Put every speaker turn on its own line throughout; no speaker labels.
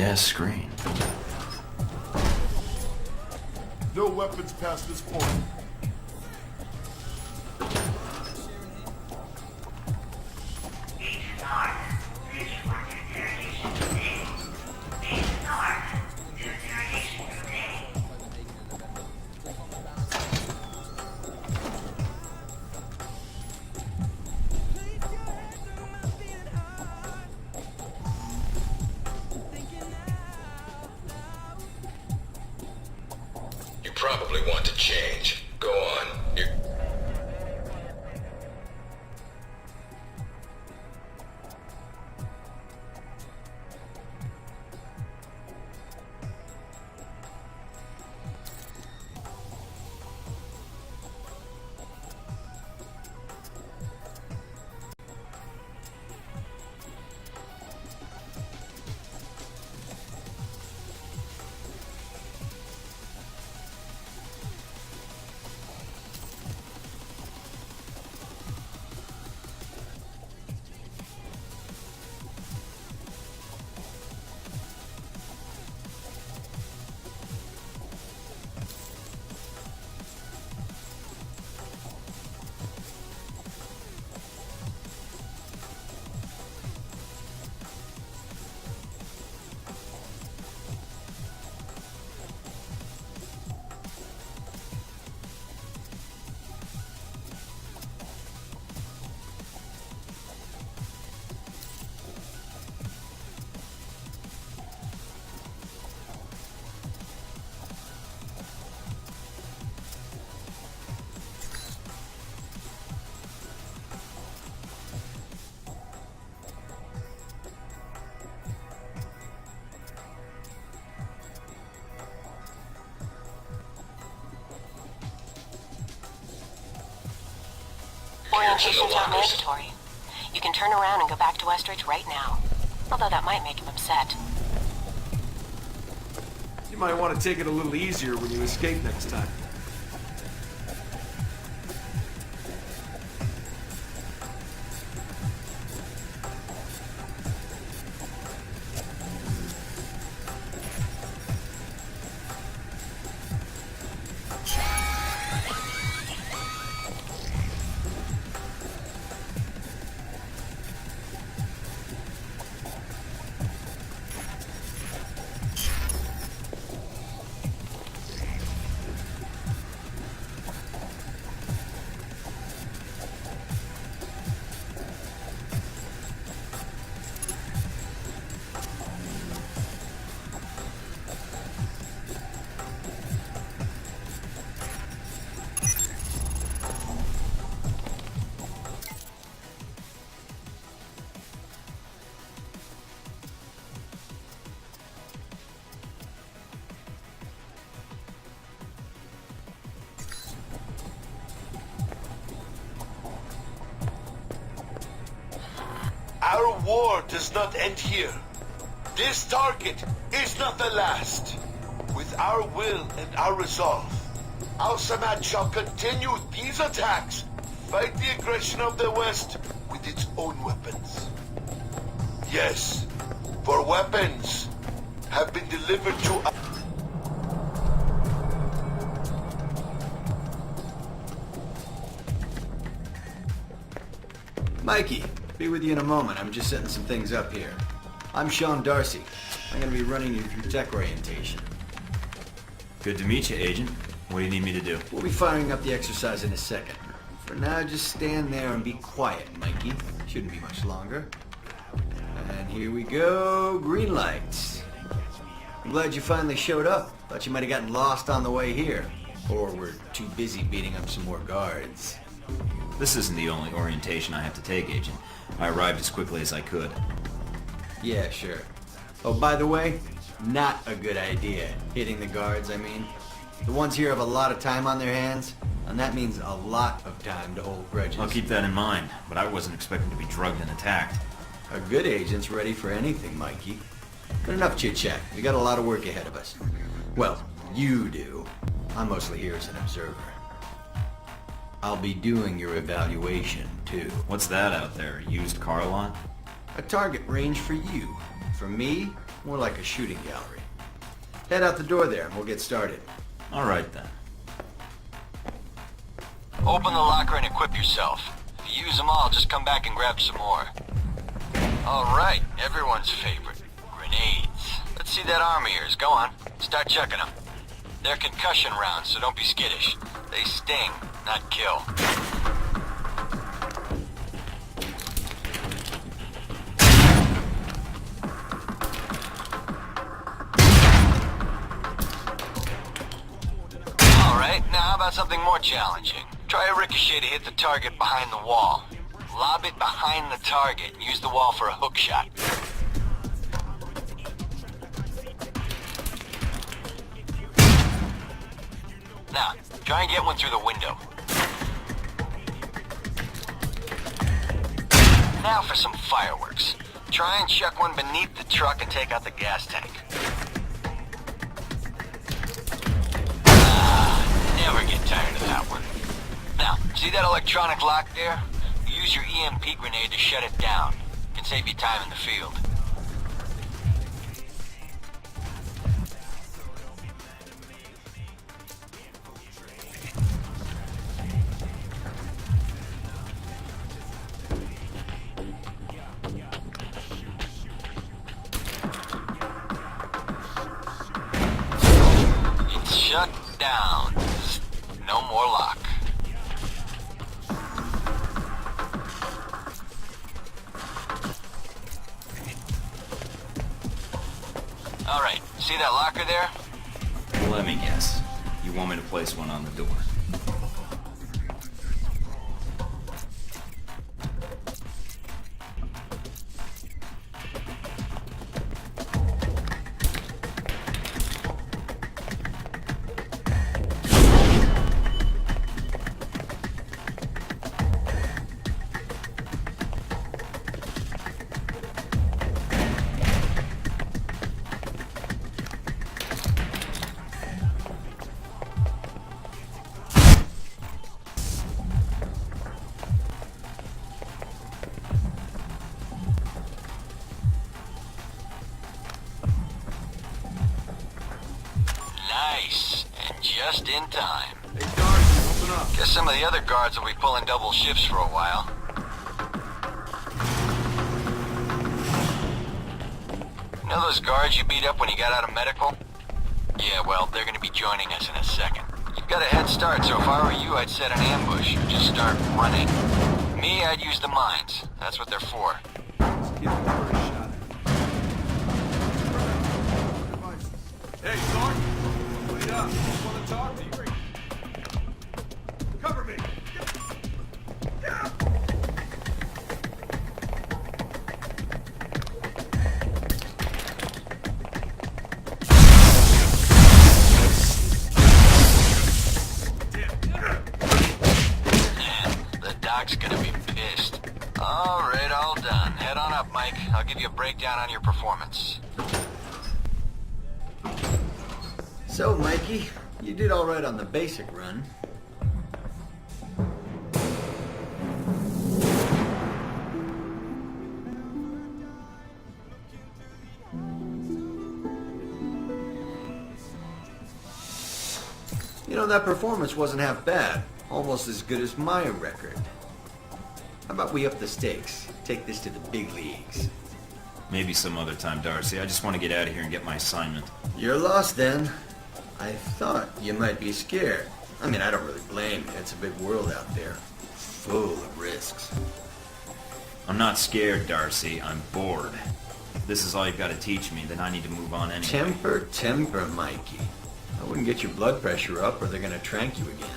big-ass screen.
No weapons past this point.
You probably want to change. Go on.
Orientations aren't mandatory. You can turn around and go back to Westridge right now. Although that might make him upset.
You might want to take it a little easier when you escape next time.
Our war does not end here. This target is not the last. With our will and our resolve, Al-Samad shall continue these attacks, fight the aggression of the West with its own weapons. Yes, for weapons have been delivered to
Mikey, be with you in a moment. I'm just setting some things up here. I'm Sean Darcy. I'm going to be running you through tech orientation.
Good to meet you, Agent. What do you need me to do?
We'll be firing up the exercise in a second. For now, just stand there and be quiet, Mikey. Shouldn't be much longer. And here we go. Green lights. I'm glad you finally showed up. Thought you might have gotten lost on the way here. Or were too busy beating up some more guards.
This isn't the only orientation I have to take, Agent. I arrived as quickly as I could.
Yeah, sure. Oh, by the way, not a good idea. Hitting the guards, I mean. The ones here have a lot of time on their hands, and that means a lot of time to hold grudges.
I'll keep that in mind, but I wasn't expecting to be drugged and attacked.
A good agent's ready for anything, Mikey. But enough chit-chat. We got a lot of work ahead of us. Well, you do. I'm mostly here as an observer. I'll be doing your evaluation, too.
What's that out there? A used car lot?
A target range for you. For me, More like a shooting gallery. Head out the door there and we'll get started.
All right then.
Open the locker and equip yourself. If you use them all, just come back and grab some more. Alright, everyone's favorite. Grenades. Let's see that arm of yours. Go on. Start checking them. They're concussion rounds, so don't be skittish. They sting, not kill. Alright, now how about something more challenging? Try a ricochet to hit the target behind the wall. Lob it behind the target and use the wall for a hook shot. Now, try and get one through the window. Now for some fireworks. Try and chuck one beneath the truck and take out the gas tank. Never get tired of that one. Now, see that electronic lock there? Use your EMP grenade to shut it down. It can save you time in the field. It's shut down. No more lock. Alright, see that locker there?
Let me guess. You want me to place one on the door?
Nice, and just in time.
Hey, Darcy, open up.
Guess some of the other guards will be pulling double shifts for a while. You know those guards you beat up when you got out of medical? Yeah, well, they're gonna be joining us in a second. You've got a head start, so if I were you, I'd set an ambush. Just start running. Me, I'd use the mines. That's what they're for.
Let's give the door a shot. Hey, Sergeant! Wait up. I just want to talk to you. Cover me!
The doc's gonna be pissed. Alright, all done. Head on up, Mike. I'll give you a breakdown on your performance.
So, Mikey, you did all right on the basic run. You know, that performance wasn't half bad. Almost as good as my record. How about we up the stakes? Take this to the big leagues.
Maybe some other time, Darcy. I just want to get out of here and get my assignment.
You're lost then. I thought you might be scared. I mean, I don't really blame you. It's a big world out there. Full of risks.
I'm not scared, Darcy. I'm bored. If this is all you've got to teach me, then I need to move on anyway.
Temper, Mikey. I wouldn't get your blood pressure up or they're gonna trank you again.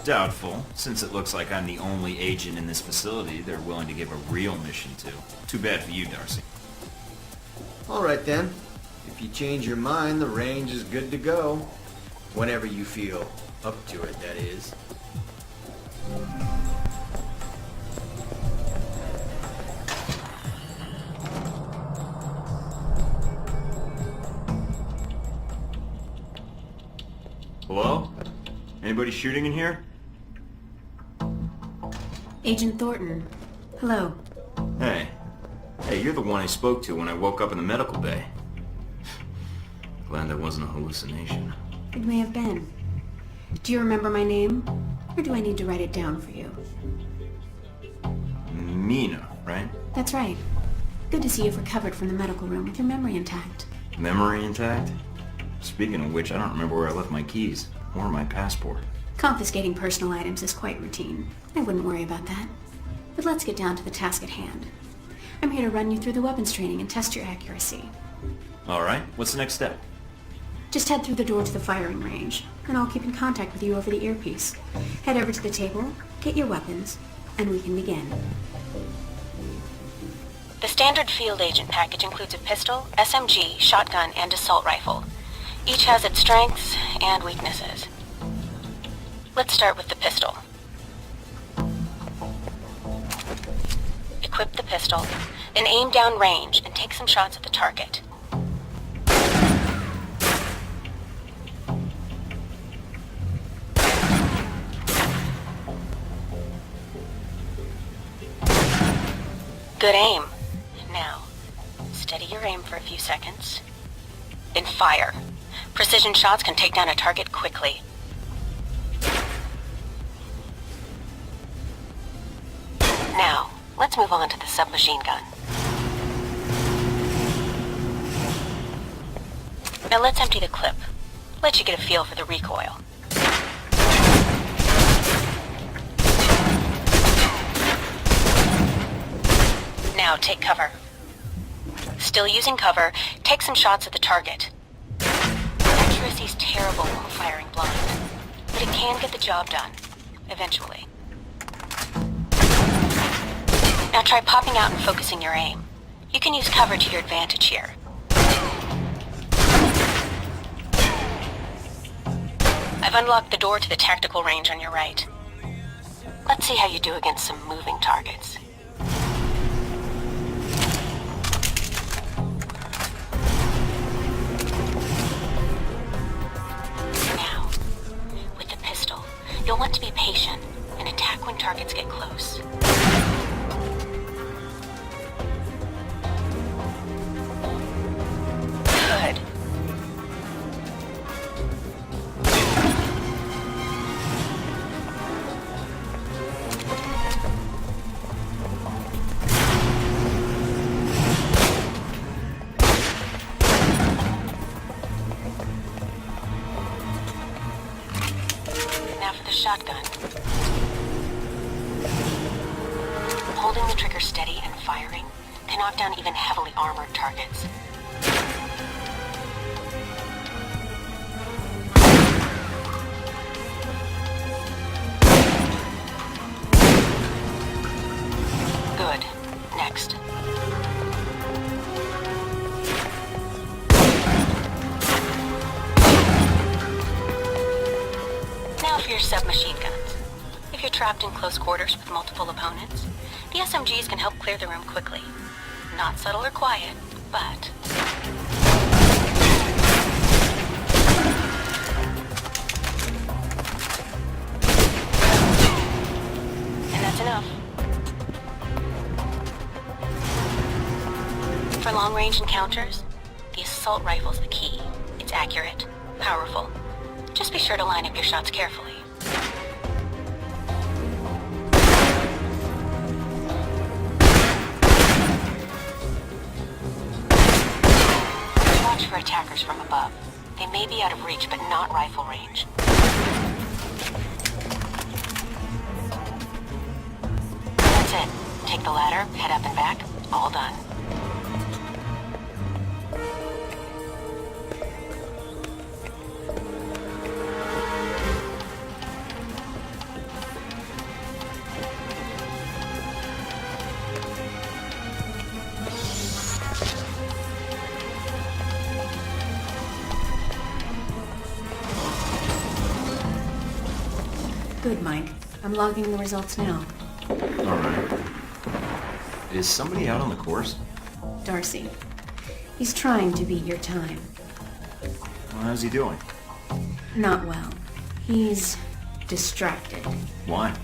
Doubtful, since it looks like I'm the only agent in this facility they're willing to give a real mission to. Too bad for you, Darcy.
All right then. If you change your mind, the range is good to go. Whenever you feel up to it, that is.
Hello? Anybody shooting in here?
Agent Thornton. Hello.
Hey. Hey, you're the one I spoke to when I woke up in the medical bay. Glad that wasn't a hallucination.
It may have been. Do you remember my name? Or do I need to write it down for you?
Mina, right?
That's right. Good to see you've recovered from the medical room with your memory intact.
Memory intact? Speaking of which, I don't remember where I left my keys. Or my passport.
Confiscating personal items is quite routine. I wouldn't worry about that. But let's get down to the task at hand. I'm here to run you through the weapons training and test your accuracy.
Alright, what's the next step?
Just head through the door to the firing range, and I'll keep in contact with you over the earpiece. Head over to the table, get your weapons, and we can begin.
The standard field agent package includes a pistol, SMG, shotgun, and assault rifle. Each has its strengths and weaknesses. Let's start with the pistol. Equip the pistol, then aim down range and take some shots at the target. Good aim. Now, steady your aim for a few seconds. Then fire. Precision shots can take down a target quickly. Now, let's move on to the submachine gun. Now let's empty the clip. Let you get a feel for the recoil. Now take cover. Still using cover, take some shots at the target. Accuracy's terrible while firing blind, but it can get the job done, eventually. Now try popping out and focusing your aim. You can use cover to your advantage here. I've unlocked the door to the tactical range on your right. Let's see how you do against some moving targets. Now, with the pistol, you'll want to be patient and attack when targets get close. Good. Now for the shotgun. Holding the trigger steady and firing can knock down even heavily armored targets. Good. Next. Now for your submachine guns. If you're trapped in close quarters with multiple opponents, the SMGs can help clear the room quickly. Not subtle or quiet, but... And that's enough. For long-range encounters, the assault rifle's the key. It's accurate, powerful. Just be sure to line up your shots carefully. Watch for attackers from above. They may be out of reach, but not rifle range. That's it. Take the ladder, head up and back. All done.
Good, Mike. I'm logging the results now.
Alright. Is somebody out on the course?
Darcy. He's trying to beat your time.
Well, how's he doing?
Not well. He's distracted.
Why?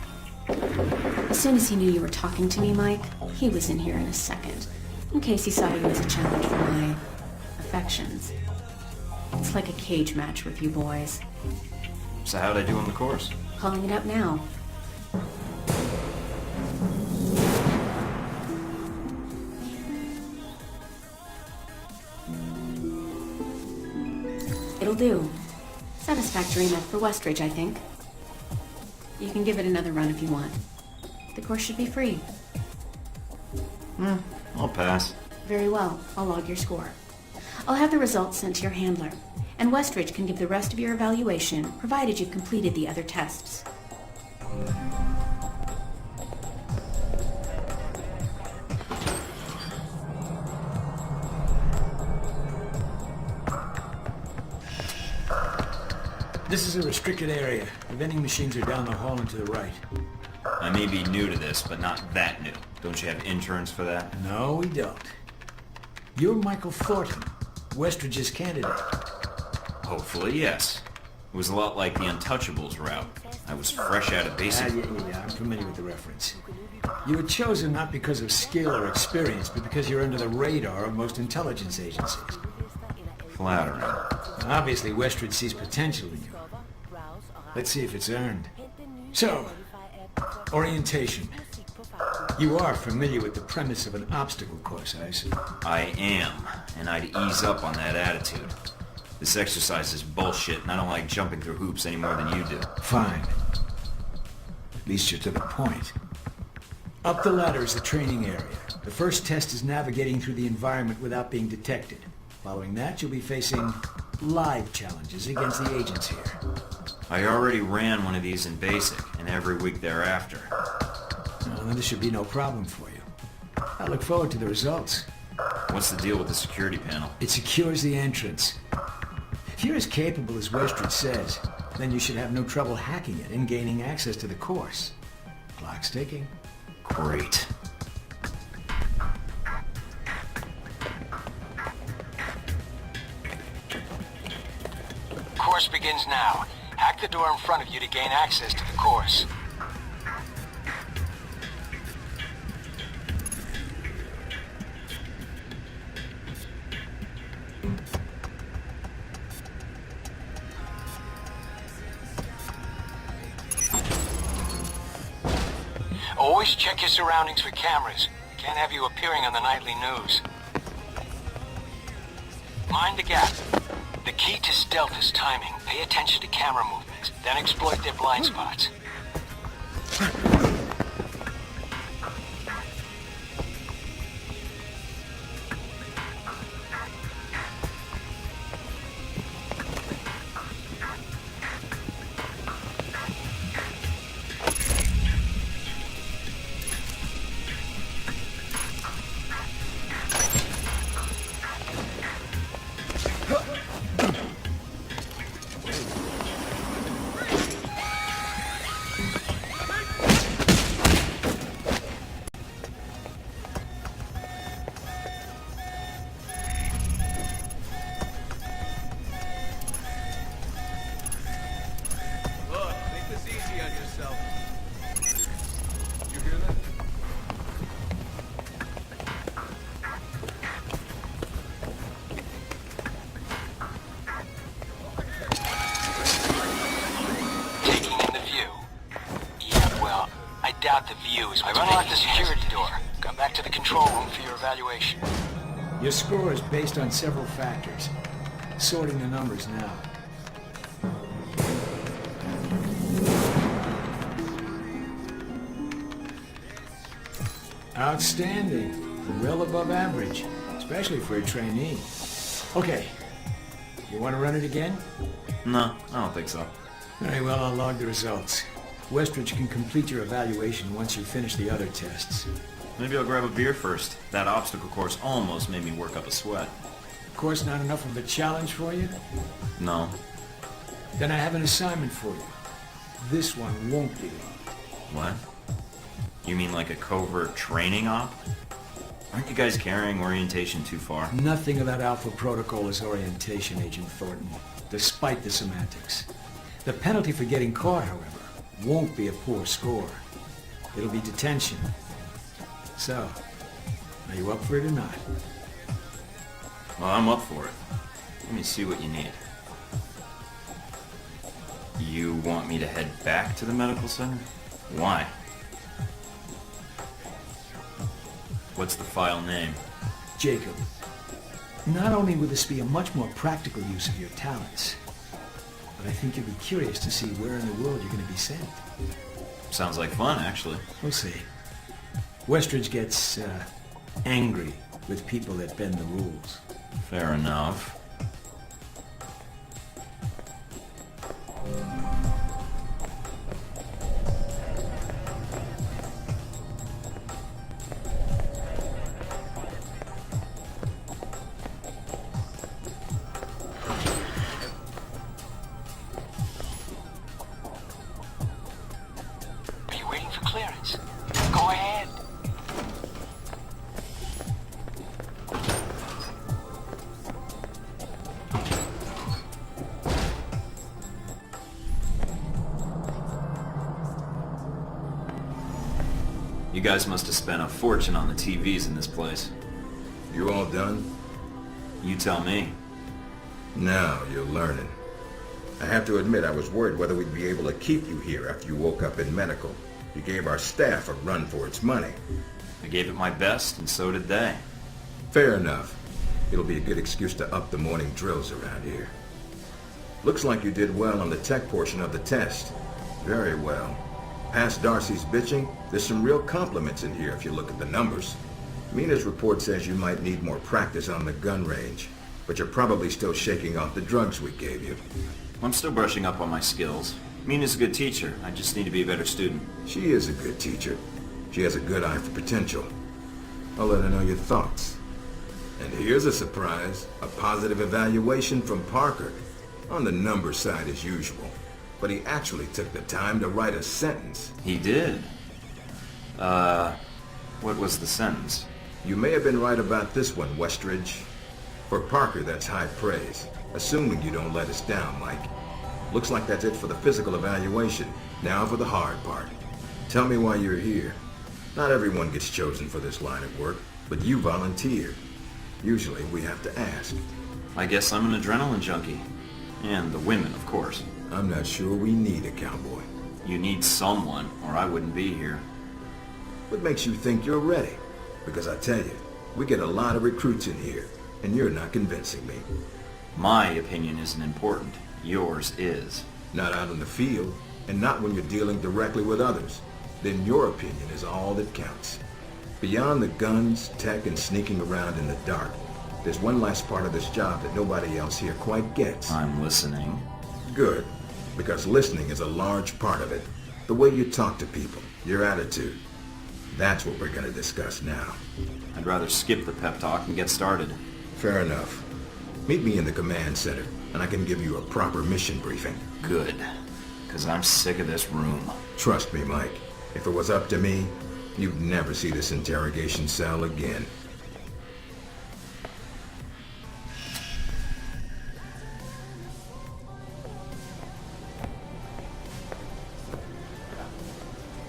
As soon as he knew you were talking to me, Mike, he was in here in a second. In case he saw you as a challenge for my affections. It's like a cage match with you boys.
So how'd I do on the course?
Calling it up now. It'll do. Satisfactory enough for Westridge, I think. You can give it another run if you want. The course should be free.
I'll pass.
Very well. I'll log your score. I'll have the results sent to your handler, and Westridge can give the rest of your evaluation, provided you've completed the other tests.
This is a restricted area. The vending machines are down the hall and to the right.
I may be new to this, but not that new. Don't you have interns for that?
No, we don't. You're Michael Thornton, Westridge's candidate.
Hopefully, yes. It was a lot like the Untouchables route. I was fresh out of basic...
Yeah, I'm familiar with the reference. You were chosen not because of skill or experience, but because you're under the radar of most intelligence agencies.
Flattering.
Obviously, Westridge sees potential in you. Let's see if it's earned. So, orientation. You are familiar with the premise of an obstacle course, I assume.
I am, and I'd ease up on that attitude. This exercise is bullshit, and I don't like jumping through hoops any more than you do.
Fine. At least you're to the point. Up the ladder is the training area. The first test is navigating through the environment without being detected. Following that, you'll be facing live challenges against the agents here.
I already ran one of these in basic, and every week thereafter.
Well, then this should be no problem for you. I look forward to the results.
What's the deal with the security panel?
It secures the entrance. If you're as capable as Westridge says, then you should have no trouble hacking it and gaining access to the course. Clock's ticking.
Great.
Course begins now. Hack the door in front of you to gain access to the course. Always check your surroundings for cameras. Can't have you appearing on the nightly news. Mind the gap. The key to stealth is timing. Pay attention to camera movements, then exploit their blind spots.
Look, make this easy on yourself. Did you hear that?
Taking in the view. Yeah, well, I doubt the view is what's unlocked the security door. Come back to the control room for your evaluation.
Your score is based on several factors. Sorting the numbers now. Outstanding. Well above average, especially for a trainee. Okay. You want to run it again?
No, I don't think so.
Very well, I'll log the results. Westridge can complete your evaluation once you finish the other tests.
Maybe I'll grab a beer first. That obstacle course almost made me work up a sweat.
Of course, not enough of a challenge for you?
No.
Then I have an assignment for you. This one won't be long.
What? You mean like a covert training op? Aren't you guys carrying orientation too far?
Nothing about Alpha Protocol is orientation, Agent Thornton, despite the semantics. The penalty for getting caught, however, won't be a poor score. It'll be detention. So, are you up for it or not?
Well, I'm up for it. Let me see what you need. You want me to head back to the medical center? Why? What's the file name?
Jacob, not only will this be a much more practical use of your talents, but I think you'll be curious to see where in the world you're going to be sent.
Sounds like fun, actually.
We'll see. Westridge gets angry with people that bend the rules.
Fair enough.
Are you waiting for clearance? Go ahead.
You guys must have spent a fortune on the TVs in this place.
You all done?
You tell me.
Now you're learning. I have to admit I was worried whether we'd be able to keep you here after you woke up in medical. You gave our staff a run for its money.
I gave it my best, and so did they.
Fair enough. It'll be a good excuse to up the morning drills around here. Looks like you did well on the tech portion of the test. Very well. Past Darcy's bitching, there's some real compliments in here if you look at the numbers. Mina's report says you might need more practice on the gun range, but you're probably still shaking off the drugs we gave you.
I'm still brushing up on my skills. Mina's a good teacher. I just need to be a better student.
She is a good teacher. She has a good eye for potential. I'll let her know your thoughts. And here's a surprise, a positive evaluation from Parker. On the number side as usual. But he actually took the time to write a sentence.
He did. What was the sentence?
You may have been right about this one, Westridge. For Parker, that's high praise. Assuming you don't let us down, Mike. Looks like that's it for the physical evaluation. Now for the hard part. Tell me why you're here. Not everyone gets chosen for this line of work, but you volunteered. Usually we have to ask.
I guess I'm an adrenaline junkie. And the women, of course.
I'm not sure we need a cowboy.
You need someone, or I wouldn't be here.
What makes you think you're ready? Because I tell you, we get a lot of recruits in here, and you're not convincing me.
My opinion isn't important. Yours is.
Not out in the field, and not when you're dealing directly with others. Then your opinion is all that counts. Beyond the guns, tech, and sneaking around in the dark, there's one last part of this job that nobody else here quite gets.
I'm listening.
Good, because listening is a large part of it. The way you talk to people, your attitude. That's what we're going to discuss now.
I'd rather skip the pep talk and get started.
Fair enough. Meet me in the command center, and I can give you a proper mission briefing.
Good, because I'm sick of this room.
Trust me, Mike. If it was up to me, you'd never see this interrogation cell again.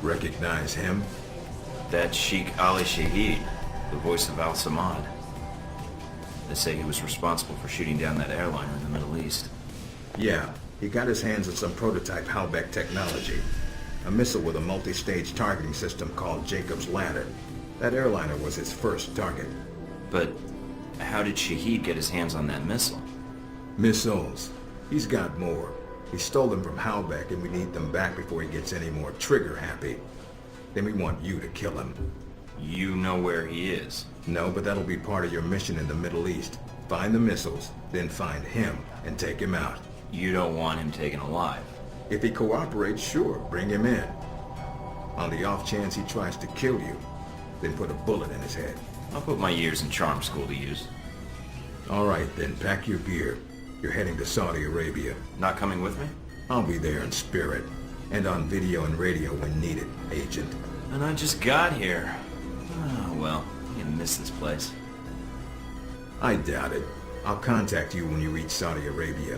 Recognize him?
That's Sheikh Ali Shahid, the voice of Al-Samad. They say he was responsible for shooting down that airliner in the Middle East.
Yeah, he got his hands on some prototype Halbeck technology. A missile with a multi-stage targeting system called Jacob's Ladder. That airliner was his first target.
But how did Shahid get his hands on that missile?
Missiles. He's got more. He stole them from Halbeck, and we need them back before he gets any more trigger-happy. Then we want you to kill him.
You know where he is?
No, but that'll be part of your mission in the Middle East. Find the missiles, then find him, and take him out.
You don't want him taken alive?
If he cooperates, sure, bring him in. On the off chance he tries to kill you, then put a bullet in his head.
I'll put my years in charm school to use.
All right, then, pack your gear. You're heading to Saudi Arabia.
Not coming with me?
I'll be there in spirit, and on video and radio when needed, Agent.
And I just got here. Oh, well, I'm gonna miss this place.
I doubt it. I'll contact you when you reach Saudi Arabia.